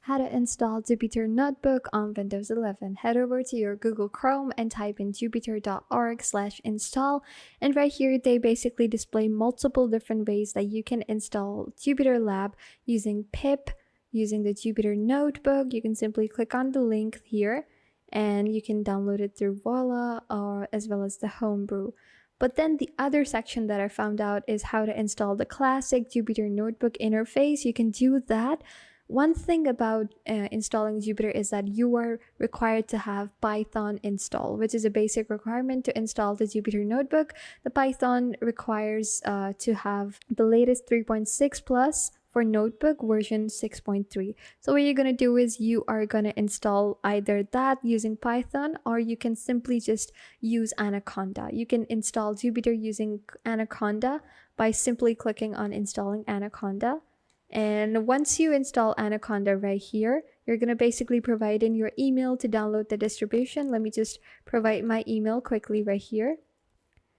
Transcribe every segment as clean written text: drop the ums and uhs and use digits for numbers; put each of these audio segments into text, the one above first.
How to install Jupyter Notebook on Windows 11. Head over to your Google Chrome and type in jupyter.org/install. And right here, they basically display multiple different ways that you can install Jupyter Lab using pip, using the Jupyter Notebook. You can simply click on the link here and you can download it through Voila or as well as the Homebrew. But then the other section that I found out is how to install the classic Jupyter Notebook interface. You can do that. One thing about installing Jupyter is that you are required to have Python install, which is a basic requirement to install the Jupyter Notebook. The Python requires to have the latest 3.6 plus for Notebook version 6.3. So what you're going to do is you are going to install either that using Python, or you can simply just use Anaconda. You can install Jupyter using Anaconda by simply clicking on installing Anaconda. And once you install Anaconda right here, you're going to basically provide in your email to download the distribution. Let me just provide my email quickly right here.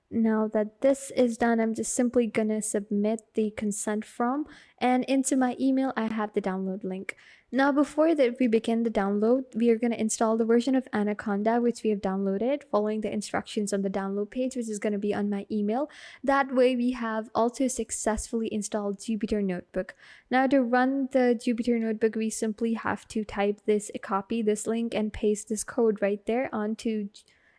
Now that this is done, I'm just simply going to submit the consent form, and into my email, I have the download link. Now, before that we begin the download, we are going to install the version of Anaconda, which we have downloaded, following the instructions on the download page, which is going to be on my email. That way we have also successfully installed Jupyter Notebook. Now, to run the Jupyter Notebook, we simply have to copy this link and paste this code right there onto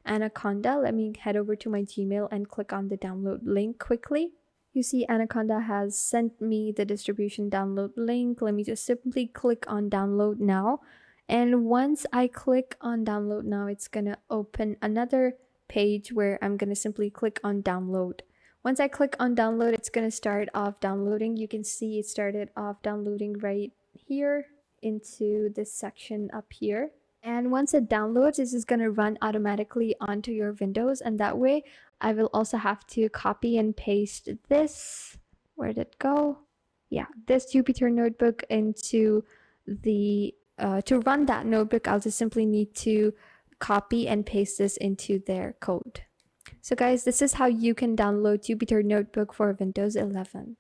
Anaconda. Let me head over to my Gmail and click on the download link quickly. You see Anaconda has sent me the distribution download link. Let me just simply click on download now. And once I click on download now, it's gonna open another page where I'm gonna simply click on download. Once I click on download, it's gonna start off downloading. You can see it started off downloading right here into this section up here. And once it downloads, this is going to run automatically onto your Windows. And that way, I will also have to copy and paste this. Where did it go? Yeah, this Jupyter Notebook into the, to run that notebook, I'll just simply need to copy and paste this into their code. So guys, this is how you can download Jupyter Notebook for Windows 11.